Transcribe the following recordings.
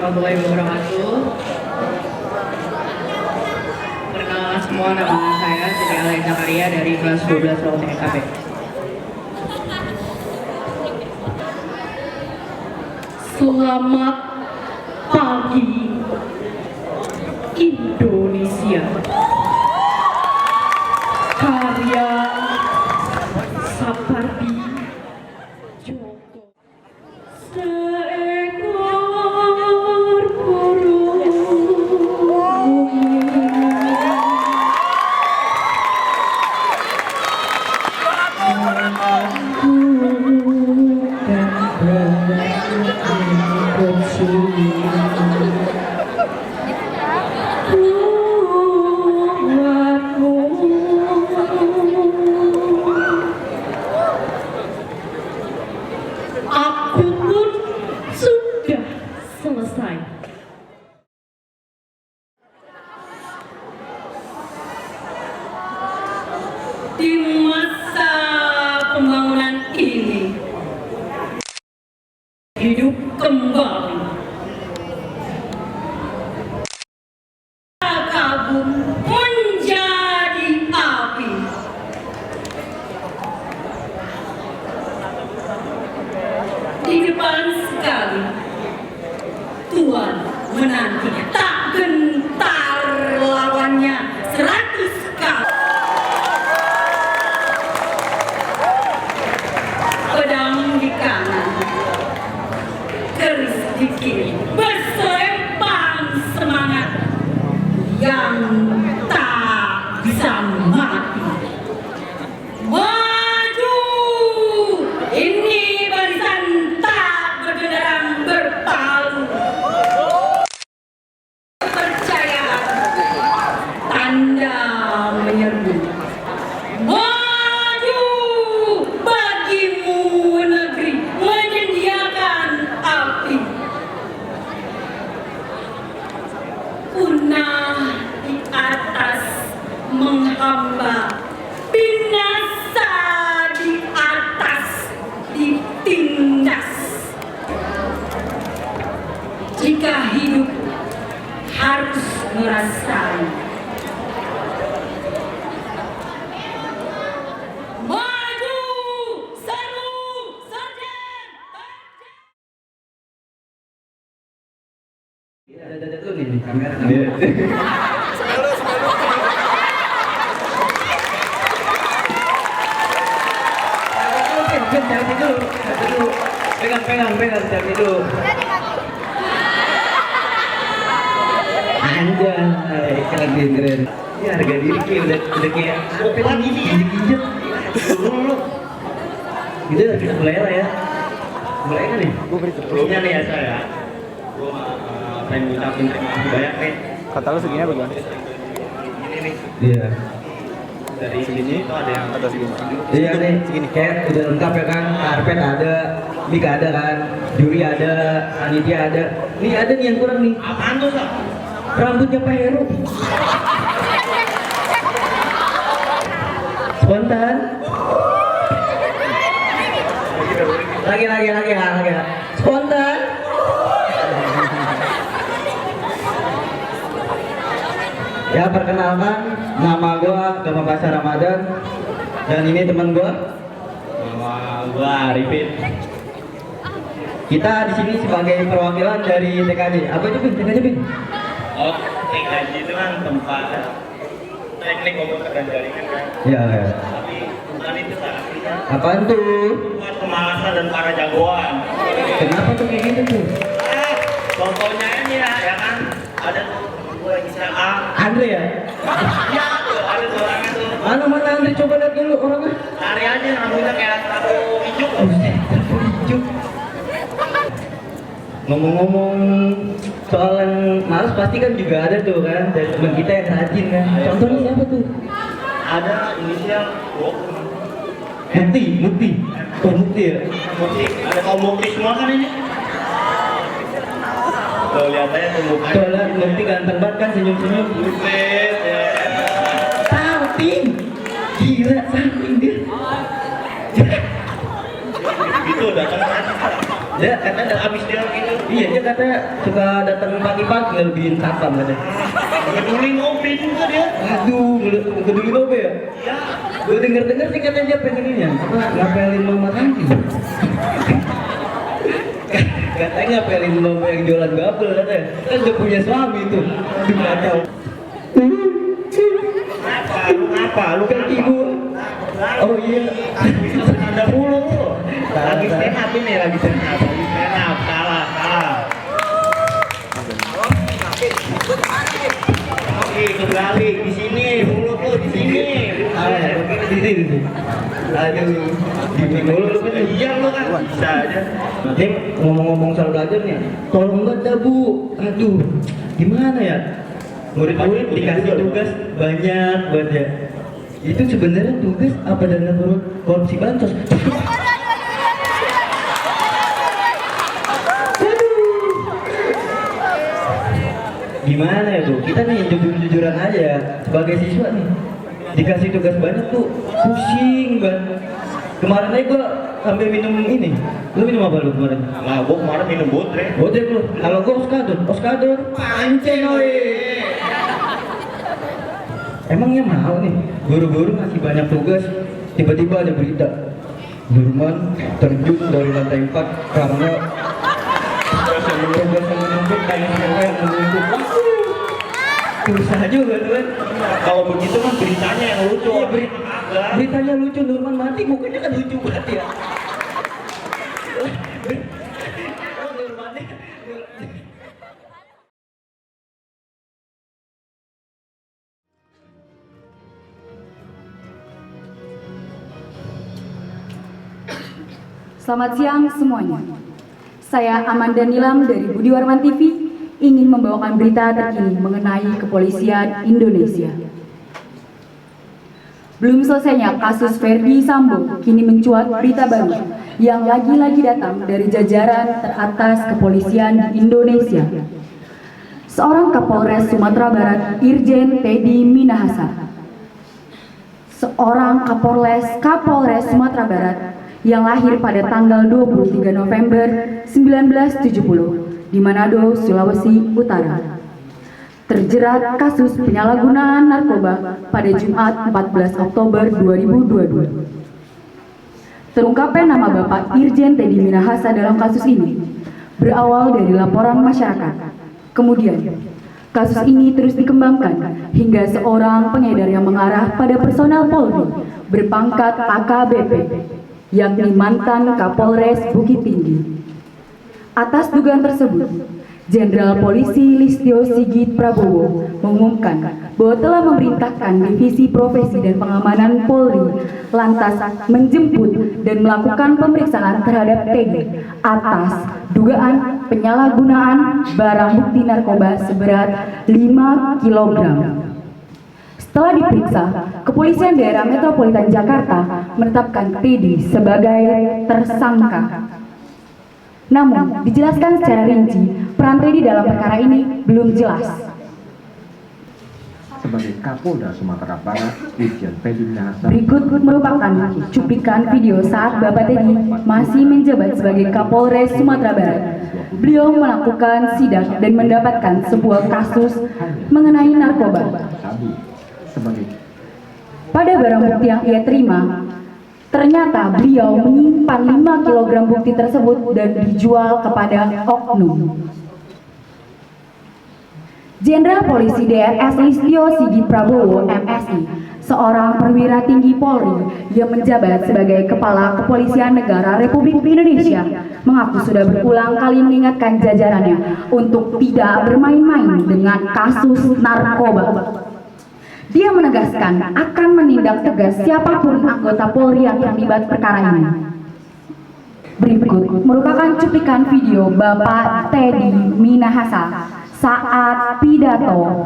warahmatullahi wabarakatuh. Perkenalkan semua, nama saya Siti Alain Zakaria dari kelas 12 Rawat TKP. Selamat pagi Indonesia. Karya Sapardi Djoko. Seekor burung aku pun sudah selesai. Di masa pembangunan ini, hidup kembali. Kabum menjadi api. Di depan sekali, Tuhan menanti tak gentar lawannya 100 kali. Pedang di kanan, keris di kiri, berselempang semangat yang tak bisa mati. Maju! Ini barisan tak bergenderang berpalu. Kepercayaan, tanda menyerbu. Maju! Bagimu negeri menyediakan api. Punah di atas menghamba, binasa di atas ditindas. Jika hidup harus merasakan, maju, seru, sarjan. Ada tuh nih di kamera. Jangan dulu. Pegang, jangan dulu. Anjay, keren. Ya harga diri kayak udah kayak pegang ini injek. Dulu. Gitu kita mulai lah ya. Mulai kan nih. Sebelumnya nih ya saya. Saya ngucapin terima kasih banyak nih. Kata lu segini apa gimana? Ini nih. Iya. Dari sini tuh ada yang Atas segini. iya nih, segini kayak udah lengkap ya kan, karpet ada, mic ada kan, juri ada, panitia ada. Nih ada nih yang kurang nih. Apaan tuh, Sa? Rambutnya Pak Heru. Spontan. Lagi. Spontan. Ya perkenalkan, nama gua Gama Pasar Ramadan dan ini teman gua. Nama gua Arifin. Kita di sini sebagai perwakilan dari TKJ. Apa itu Bin? TKJ Bin? Oh, TKJ itu kan tempat teknik komputer dan jaringan kan. Iya. Tapi bukan itu artinya. Apaan tuh? Buat pemalasan dan para jagoan. Kenapa tuh kayak gitu tuh? Contohnya ini ya kan, ada tuh gue lagi Andre ya? Iya tuh, ada tuh orangnya tuh. Mana Andre, coba lihat dulu orangnya. Lari aja rambutnya kayak rambut hijau. Cuk. Ngomong-ngomong soal yang males pasti kan juga ada tuh kan dari teman kita yang rajin kan. Contohnya siapa tuh? Ada inisial Mukti. Oh Mukti ya? Mukti. Ada kaum Mukti semua kan ini. Tuh lihat aja tuh mukanya. Tuh lihat Mukti ganteng banget kan, senyum-senyum. Buset ya. Samping. Gila samping dia. Gitu datang kan. Ya katanya Abis dia gitu. iya dia katanya suka datang pagi-pagi ngelebihin satpam katanya. Peduli ngopi juga dia. Aduh, ngedulin apa ya? Iya. Gue denger sih katanya dia pengen ini ya, apa ngapelin mama Santi. Katanya ngapelin mama yang jualan gabel katanya. Kan udah punya suami tuh. Aduh kacau. Ngapa? Lu Kan ibu. Oh iya. Ada mulu. Lagi stand up ini, lagi stand up. Salah. Oke, kembali di sini, mulut lu di sini. Di sini. Aduh, gini mulu lu kan. Iya lu kan bisa aja. Nanti ngomong-ngomong soal belajarnya, tolong banget dah Bu. Aduh, gimana ya? Murid-murid dikasih tugas banyak banget ya. Itu sebenarnya tugas apa dengan korupsi bansos? Gimana ya Bu? Kita nih jujur-jujuran aja sebagai siswa nih. Dikasih tugas banyak tuh pusing banget. Kemarin aja gua sampai minum ini. Lu minum apa lu kemarin? Nah, gua kemarin minum botre. Bodek lu. Kalau gua Oskador. Pancing oi. Emangnya mau nih guru-guru ngasih banyak tugas, tiba-tiba ada berita Nurman terjun dari lantai 4 karena tugas yang menumpuk kayak siapa yang menumpuk. Susah juga tuh kan. Kalau begitu kan beritanya yang lucu. Iya, beritanya lucu, Nurman mati, mukanya kan lucu banget ya. Selamat siang semuanya. Saya Amanda Nilam dari Budi Warman TV ingin membawakan berita terkini mengenai kepolisian Indonesia. Belum selesainya kasus Verdi Sambo, kini mencuat berita baru yang lagi-lagi datang dari jajaran teratas kepolisian di Indonesia. Seorang Kapolres Sumatera Barat, Irjen Teddy Minahasa. Seorang Kapolres Sumatera Barat yang lahir pada tanggal 23 November 1970 di Manado, Sulawesi Utara. Terjerat kasus penyalahgunaan narkoba pada Jumat 14 Oktober 2022. Terungkapnya nama Bapak Irjen Teddy Minahasa dalam kasus ini berawal dari laporan masyarakat. Kemudian, kasus ini terus dikembangkan hingga seorang pengedar yang mengarah pada personel Polri berpangkat AKBP, yakni mantan Kapolres Bukit Tinggi. Atas dugaan tersebut, Jenderal Polisi Listio Sigit Prabowo mengumumkan bahwa telah memerintahkan Divisi Profesi dan Pengamanan Polri lantas menjemput dan melakukan pemeriksaan terhadap Teddy atas dugaan penyalahgunaan barang bukti narkoba seberat 5 kg. Setelah diperiksa, Kepolisian Daerah Metropolitan Jakarta menetapkan Teddy sebagai tersangka. Namun, dijelaskan secara rinci, peran Teddy dalam perkara ini belum jelas. Sebagai Kapolda Sumatera Barat, Irjen Teddy Minahasa. Berikut merupakan cuplikan video saat Bapak Teddy masih menjabat sebagai Kapolres Sumatera Barat. Beliau melakukan sidak dan mendapatkan sebuah kasus mengenai narkoba. Pada barang bukti yang ia terima, ternyata beliau menyimpan 5 kg bukti tersebut dan dijual kepada oknum. Jenderal Polisi DRS Listio Sigit Prabowo MSI, seorang perwira tinggi Polri yang menjabat sebagai Kepala Kepolisian Negara Republik Indonesia, mengaku sudah berulang kali mengingatkan jajarannya untuk tidak bermain-main dengan kasus narkoba. Dia menegaskan akan menindak tegas siapapun anggota Polri yang terlibat perkara ini. Berikut merupakan cuplikan video Bapak Teddy Minahasa saat pidato.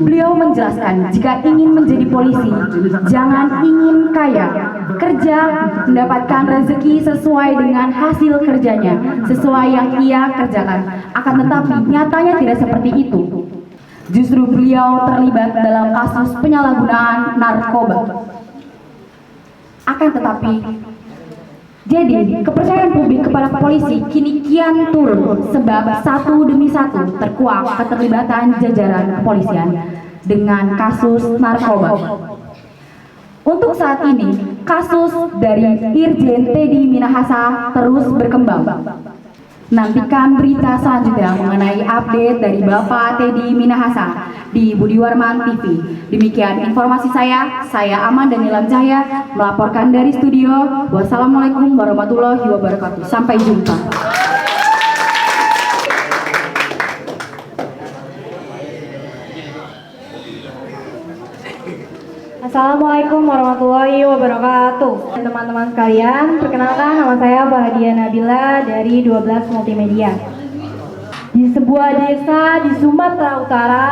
Beliau menjelaskan jika ingin menjadi polisi, jangan ingin kaya, kerja, mendapatkan rezeki sesuai dengan hasil kerjanya, sesuai yang ia kerjakan. Akan tetapi nyatanya tidak seperti itu. Justru beliau terlibat dalam kasus penyalahgunaan narkoba. Akan tetapi, Jadi, kepercayaan publik kepada polisi kini kian turun sebab satu demi satu terkuak keterlibatan jajaran kepolisian dengan kasus narkoba. Untuk saat ini, kasus dari Irjen Teddy Minahasa terus berkembang. Nantikan berita selanjutnya mengenai update dari Bapak Teddy Minahasa di Budiwarman TV. Demikian informasi saya Aman Danilam Cahya melaporkan dari studio. Wassalamualaikum warahmatullahi wabarakatuh. Sampai jumpa. Assalamualaikum warahmatullahi wabarakatuh. Teman-teman sekalian, perkenalkan nama saya Bahadia Nabila dari 12 Multimedia. Di sebuah desa di Sumatera Utara,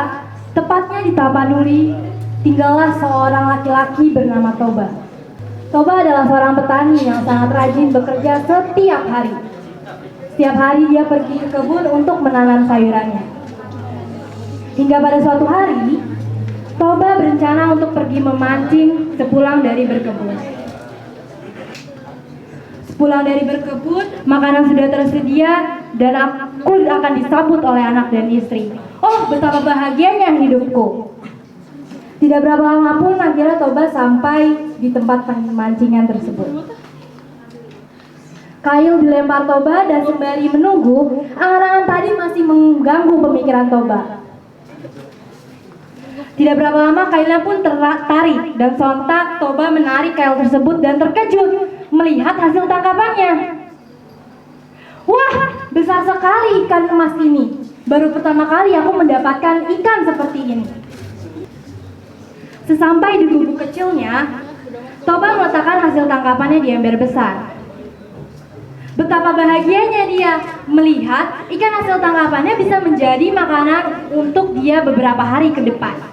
tepatnya di Tapanuli, tinggallah seorang laki-laki bernama Toba. Toba adalah seorang petani yang sangat rajin bekerja setiap hari. Setiap hari dia pergi ke kebun untuk menanam sayurannya. Hingga pada suatu hari, Toba berencana untuk pergi memancing sepulang dari berkebun. Sepulang dari berkebun, makanan sudah tersedia dan aku akan disambut oleh anak dan istri. Oh, betapa bahagianya hidupku. Tidak berapa lama pun akhirnya Toba sampai di tempat pemancingan tersebut. Kail dilempar Toba dan sembari menunggu, angan-angan tadi masih mengganggu pemikiran Toba. Tidak berapa lama kailnya pun tertarik dan sontak Toba menarik kail tersebut dan terkejut melihat hasil tangkapannya. Wah, besar sekali ikan emas ini. Baru pertama kali aku mendapatkan ikan seperti ini. Sesampai di gubuk kecilnya, Toba meletakkan hasil tangkapannya di ember besar. Betapa bahagianya dia melihat ikan hasil tangkapannya bisa menjadi makanan untuk dia beberapa hari ke depan.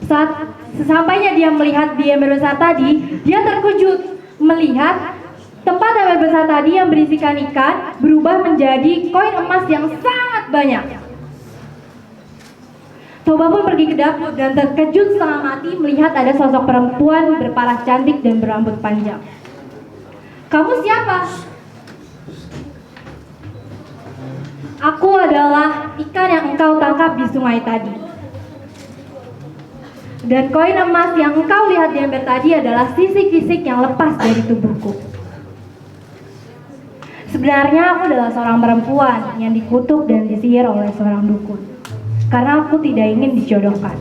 Saat sesampainya dia melihat di ember besar tadi, dia terkejut melihat tempat ember besar tadi yang berisikan ikan berubah menjadi koin emas yang sangat banyak. Toba pun pergi ke dapur dan terkejut setengah mati melihat ada sosok perempuan berparas cantik dan berambut panjang. Kamu siapa? Aku adalah ikan yang engkau tangkap di sungai tadi. Dan koin emas yang engkau lihat di ember tadi adalah sisik-sisik yang lepas dari tubuhku. Sebenarnya aku adalah seorang perempuan yang dikutuk dan disihir oleh seorang dukun. Karena aku tidak ingin dijodohkan.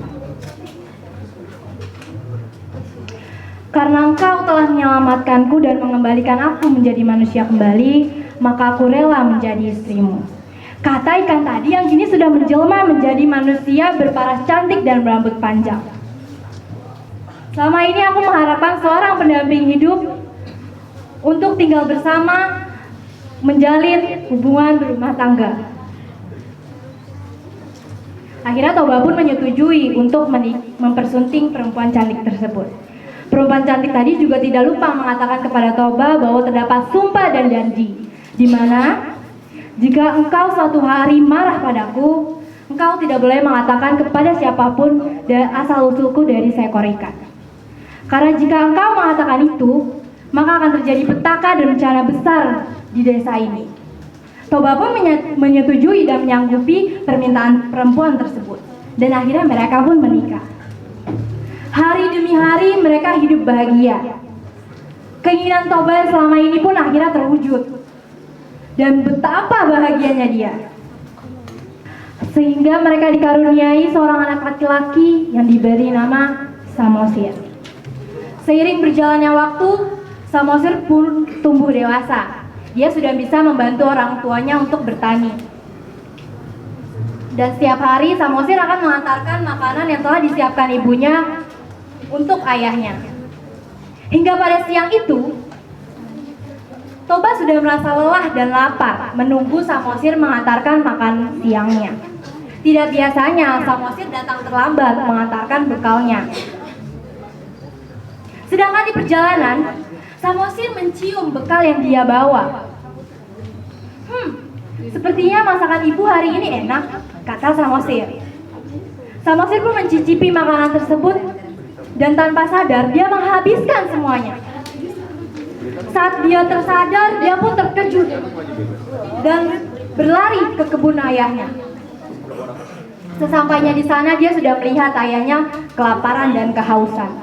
Karena engkau telah menyelamatkanku dan mengembalikan aku menjadi manusia kembali, maka aku rela menjadi istrimu. Kata ikan tadi yang kini sudah menjelma menjadi manusia berparas cantik dan berambut panjang. Selama ini aku mengharapkan seorang pendamping hidup untuk tinggal bersama, menjalin hubungan berumah tangga. Akhirnya Toba pun menyetujui untuk mempersunting perempuan cantik tersebut. Perempuan cantik tadi juga tidak lupa mengatakan kepada Toba bahwa terdapat sumpah dan janji, di mana jika engkau suatu hari marah padaku, engkau tidak boleh mengatakan kepada siapapun asal usulku dari seekor ikan. Karena jika engkau mengatakan itu, maka akan terjadi petaka dan bencana besar di desa ini. Toba pun menyetujui dan menyanggupi permintaan perempuan tersebut. Dan akhirnya mereka pun menikah. Hari demi hari mereka hidup bahagia. Keinginan Toba selama ini pun akhirnya terwujud. Dan betapa bahagianya dia. Sehingga mereka dikaruniai seorang anak laki-laki yang diberi nama Samosir. Seiring berjalannya waktu, Samosir pun tumbuh dewasa. Dia sudah bisa membantu orang tuanya untuk bertani. Dan setiap hari Samosir akan mengantarkan makanan yang telah disiapkan ibunya untuk ayahnya. Hingga pada siang itu, Toba sudah merasa lelah dan lapar menunggu Samosir mengantarkan makan siangnya. Tidak biasanya Samosir datang terlambat mengantarkan bekalnya. Sedangkan di perjalanan, Samosir mencium bekal yang dia bawa. Sepertinya masakan ibu hari ini enak, kata Samosir. Samosir pun mencicipi makanan tersebut dan tanpa sadar dia menghabiskan semuanya. Saat dia tersadar, dia pun terkejut dan berlari ke kebun ayahnya. Sesampainya di sana, dia sudah melihat ayahnya kelaparan dan kehausan.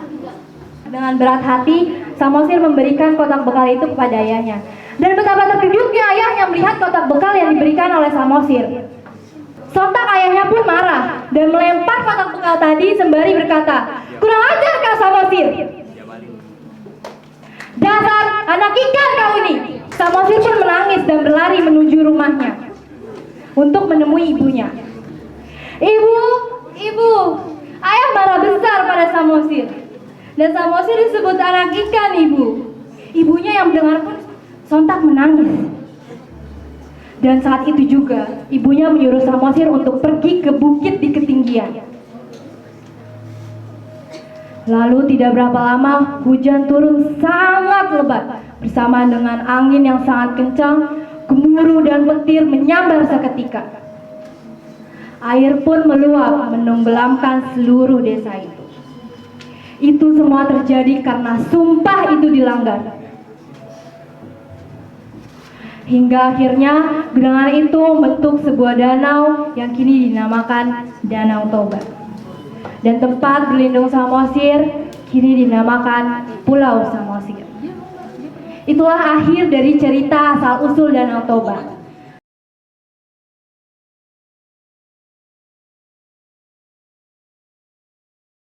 Dengan berat hati, Samosir memberikan kotak bekal itu kepada ayahnya. Dan betapa terkejutnya ayahnya melihat kotak bekal yang diberikan oleh Samosir. Sontak ayahnya pun marah dan melempar kotak bekal tadi sembari berkata, "Kurang ajar kau Samosir! Dasar anak ikan kau ini!" Samosir pun menangis dan berlari menuju rumahnya untuk menemui ibunya. Ibu, ayah marah besar pada Samosir. Dan Samosir disebut anak ikan, Ibu. Ibunya yang mendengar pun sontak menangis. Dan saat itu juga, ibunya menyuruh Samosir untuk pergi ke bukit di ketinggian. Lalu tidak berapa lama, hujan turun sangat lebat. Bersamaan dengan angin yang sangat kencang, gemuruh dan petir menyambar seketika. Air pun meluap menenggelamkan seluruh desa itu. Itu semua terjadi karena sumpah itu dilanggar. Hingga akhirnya genangan itu membentuk sebuah danau yang kini dinamakan Danau Toba. Dan tempat berlindung Samosir kini dinamakan Pulau Samosir. Itulah akhir dari cerita asal-usul Danau Toba.